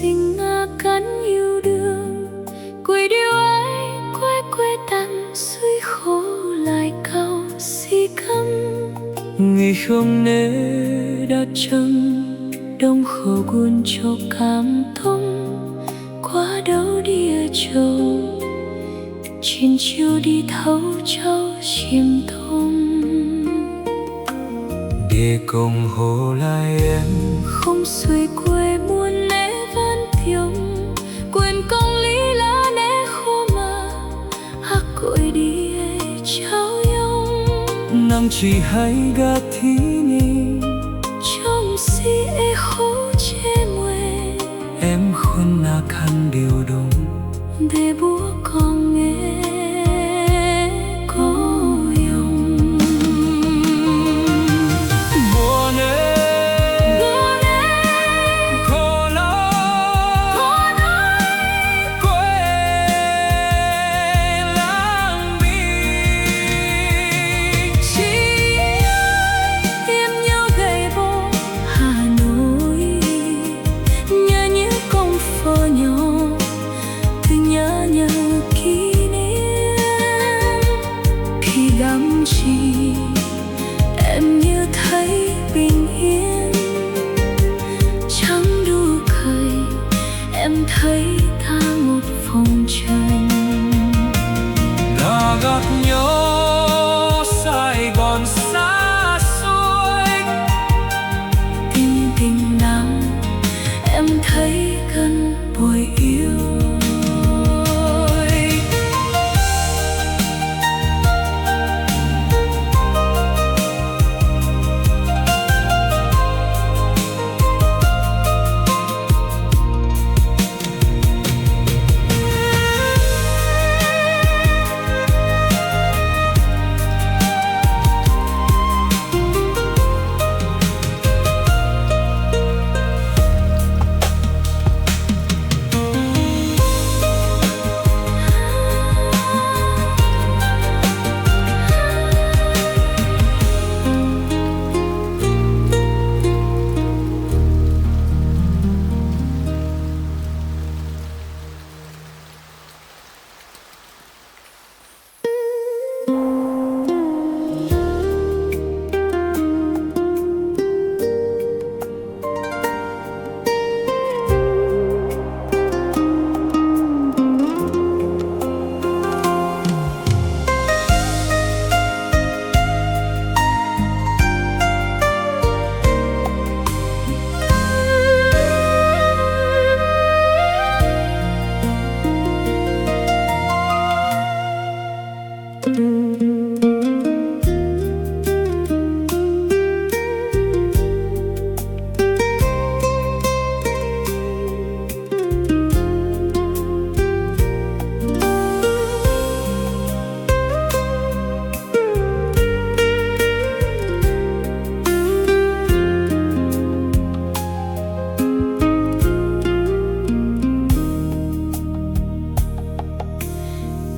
sinh cắn yêu đương quỳ điệu ấy quê quê tặng suy khổ lại cao si căm người không nề đã chăng đông khổ cuốn cho cảm thông qua đâu đi ở châu trên chiều đi thấu châu chim thông để cùng hồ lại em không xuôi quê muôn nét văn tiếng quyền công lý lá nét khô mà hắc cội đi trao yong năm chỉ hay gạt thi ni trong si e khô che mùe em khôn na khăn điều đúng để búa con nghe có yong buồn ơi khổ lắm quê lãng bi chỉ em nhớ gầy bó Hà Nội nhớ nhớ công phơ nhau từ nhớ nhớ kỷ niệm khi gắm chi em như thấy bình yên chẳng đủ cười em thấy ta một phòng tranh là gặp nhau Sài Gòn xa xôi tình tình nào em thấy gần bồi yêu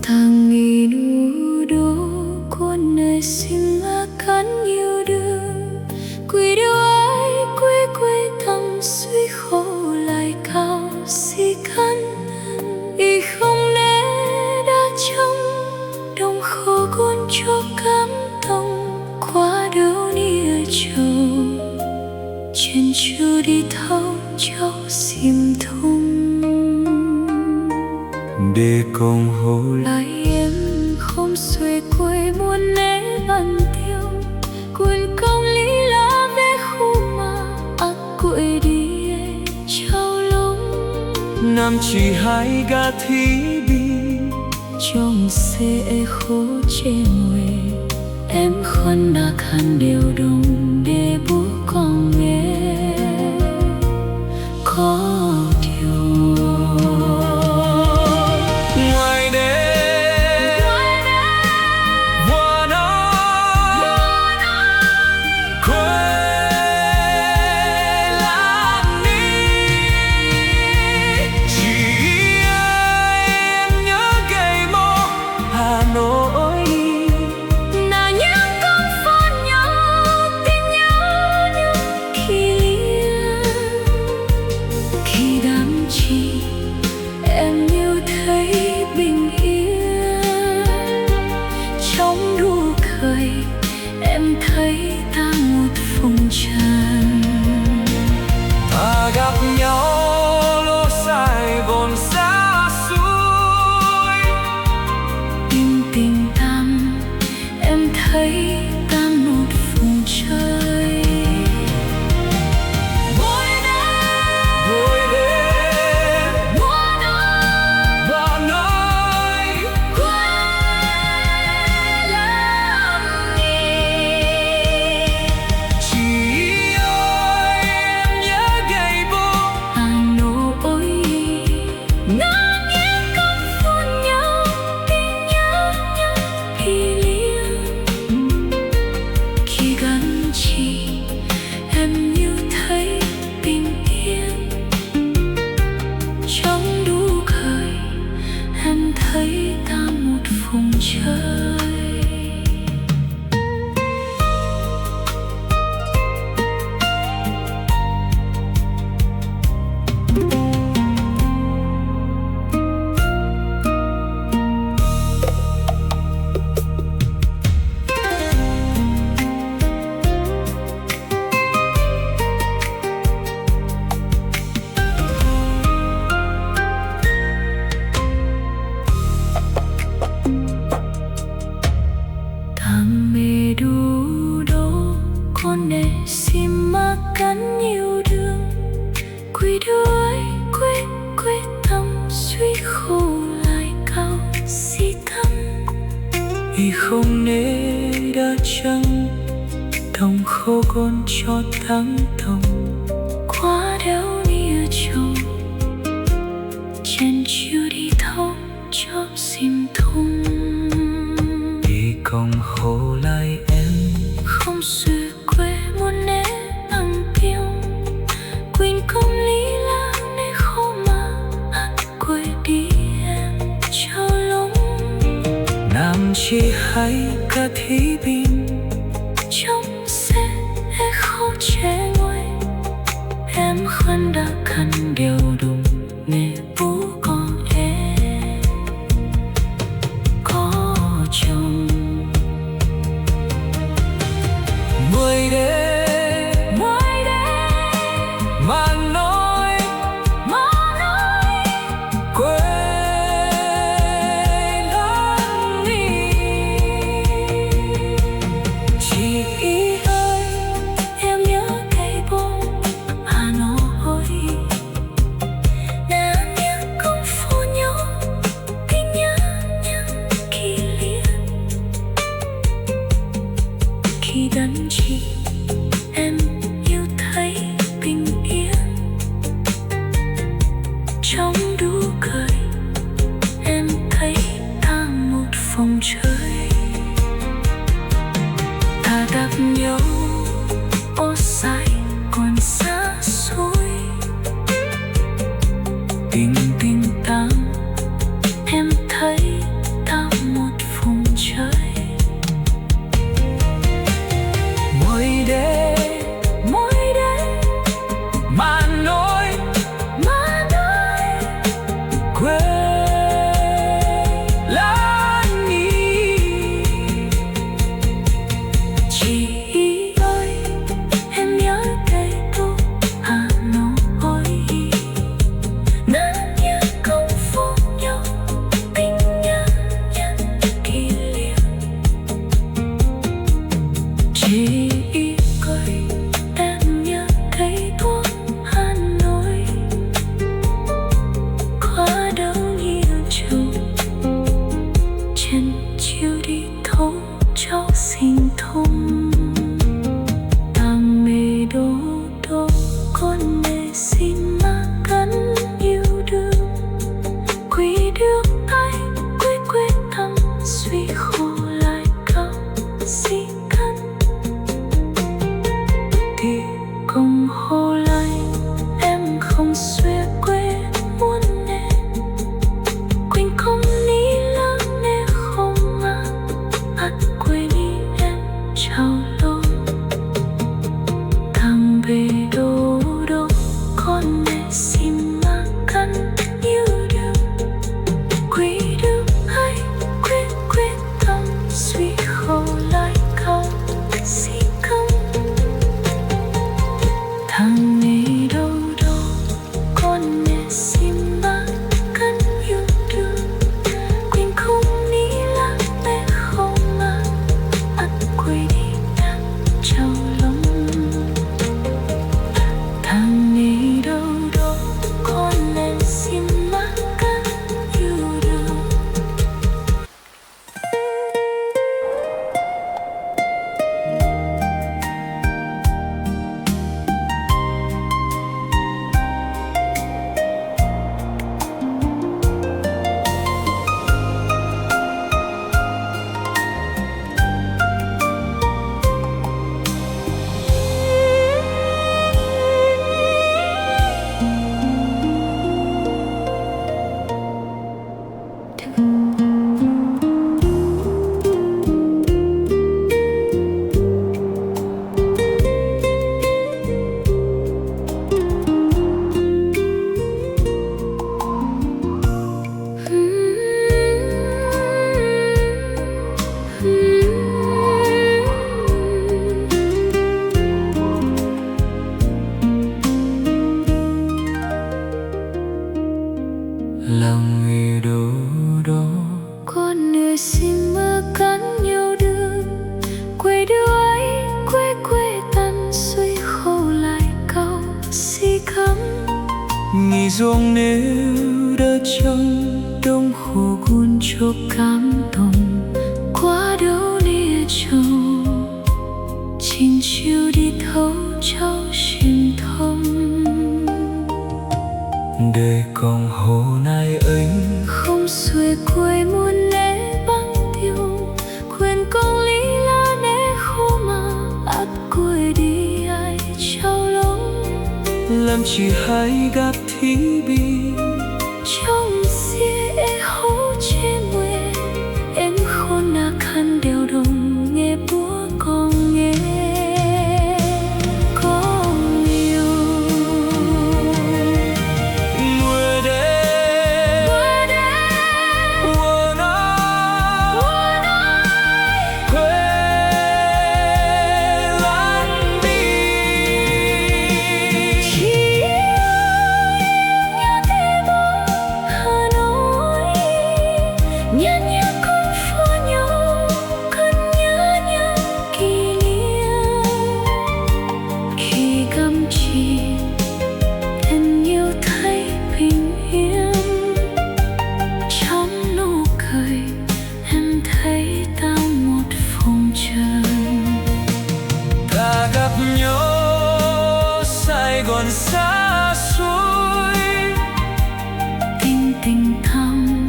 thằng nghĩ nu đô con nơi sinh cắn yêu đương quỳ điệu ấy quê quê thằng suy khổ lại cao si cắn y không nề đã trong đông khổ cuốn cho cảm thông qua đâu đi ở châu trên chiều đi thâu châu sim thông để cùng hồ lại em không xuôi quê muôn nét văn tiêu quyền công lý lá về khu mà ắt cội đi trao lúng năm chỉ hay gạt thi đi trong xe khô che mùe em khôn đã khăn đều đúng để bố con nghe có điều ngoài đêm buồn ơi quê lãng đi chỉ em nhớ gầy mô Hà Nội là những con phố nhỏ tình nhau vì không nế đã chăng đồng khô con cho tháng đồng qua đeo nia trầu trên chiều đi thâu cho sim thung đi công hồ lại em không xuôi quê muốn né bằng piêu quên công lý là nè khô mà ăn quê đi em trao lông nam chi hay cả thí bình trong xe khô trẻ ngồi em khăn đã khăn đều đùng nè bố con em có chồng mười đêm mà nói quê lắm đi chị ơi em nhớ cây bông Hà Nội nàng nhớ công phu nhau tình nhớ những kỷ niệm khi đắn chị em yêu thấy bình yên trong đu cười em thấy ta một phòng chơi ta đạp nhau ô dài còn xa xôi tình tình tang em thấy ta một vùng chơi mỗi đêm mà nói quê lắm đi chị ơi em nhớ cây bông Hà Nội nàng nhớ công phu nhau tình nhớ những kỷ niệm chị ơi em nhớ cây bông Hà Nội qua đâu nhiều trầu trên chiều đi thâu cho xin thông tàng mê đô đô con mê xin mà gắn yêu đương quý được ai quê quê tâm suy khô lại cao xí cân thì cùng hồ lại em không xuê quê muốn nè quên không lý lắm nè không mà bắt quê đi em chào lâu thằng về đô đô con mẹ xin mà căn yêu đương quý được ai quê quê tâm suy khô lại cao xí công thằng này đâu đâu con mẹ xin mà căn yêu đương quên không lý là mẹ không mà bắt quê đi em trao lòng thằng này đâu đâu con mẹ xin mà căn yêu đương lòng người đô đô con người xin mơ cắn nhau đưa quê đưa ấy quê quê tan suy khô lại cao xí cắm nghỉ ruộng nếu đã trong đông khô cuốn cho cảm động qua còn hồ này anh không xuôi quê muôn nét băng tiêu khuyên con lý la nét khô mà ắt quê đi ai trao lông làm chỉ hay gặp thí bi trong xia e hố chê mùe em khôn na khăn đều đồng nghe búa con nghe con yêu mùa đêm buồn ơi quê lãng đi chỉ nhớ thế bóng Hà Nội nhớ nhớ con phố nhau cần nhớ nhớ kỷ niệm khi găm chìm em yêu thấy bình yên trong nụ cười em thấy ta một vùng trời ta gặp nhau Sài Gòn xa xôi tình tình thầm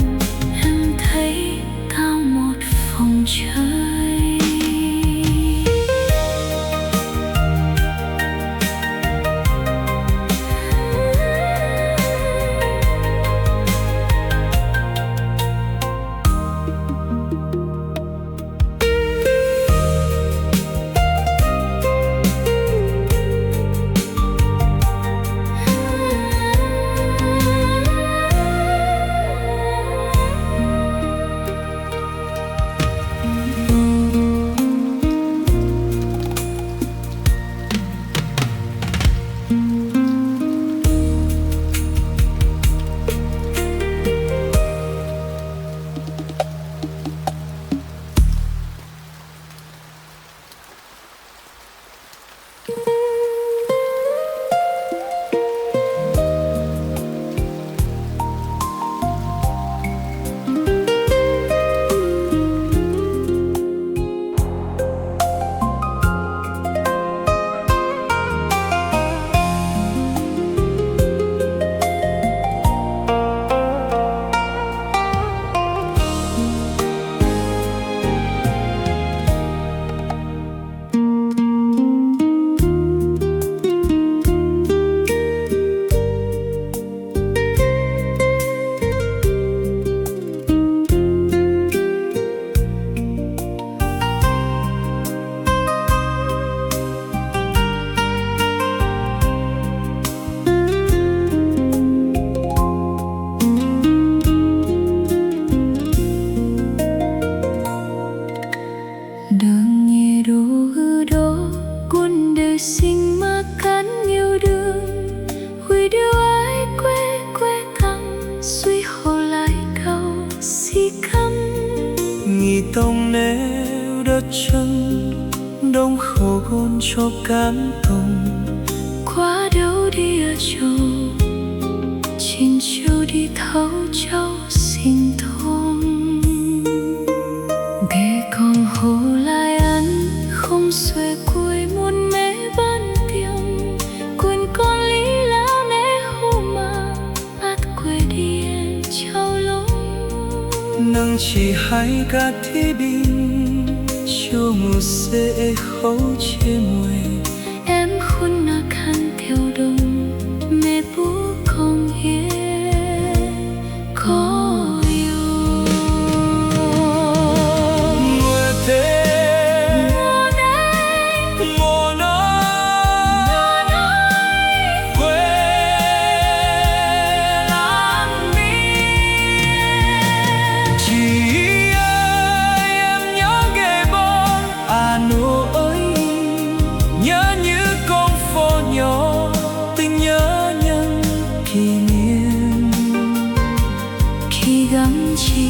em thấy ta một vùng trời đường nhẹ đô hư đô cuốn đời sinh mà cắn yêu đương huy đưa ai quê quê thăm suy hồ lại câu si căm nghỉ tông nêu đất chân đông khổ gôn cho cán tông qua đâu đi ở châu trên châu đi thấu châu xin thôn ghé con hồ lại ăn không xuôi cuối muôn mé ban tiếng quên con lý lao né hồ mà át quê đi em trao lông nâng chỉ hay cả thi bình chiều mùa sẽ khâu chê mùi em khôn na khăn theo đồng mẹ bố con hiền có yêu mùa thế mùa nắng quê lãng đi chỉ ơi em nhớ ghê bon Hà Nội nhớ như con phố nhỏ tình nhớ nhân kỷ niệm khi gắng chi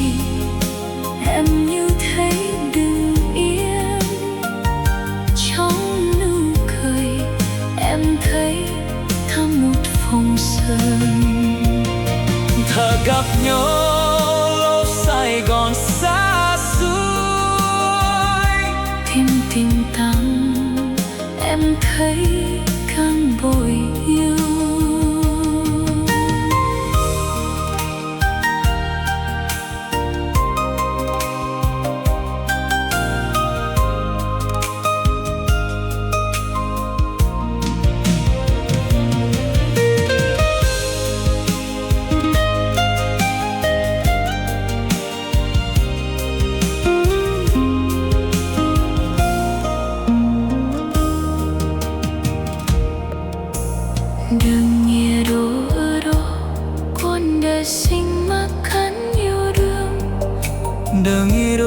em như thấy bình yên trong nụ cười em thấy thăm một phòng sân thở gặp nhau lâu Sài Gòn xa xôi thêm tình tang em thấy căn bồi yêu sinh mà khăn yêu đương đừng yêu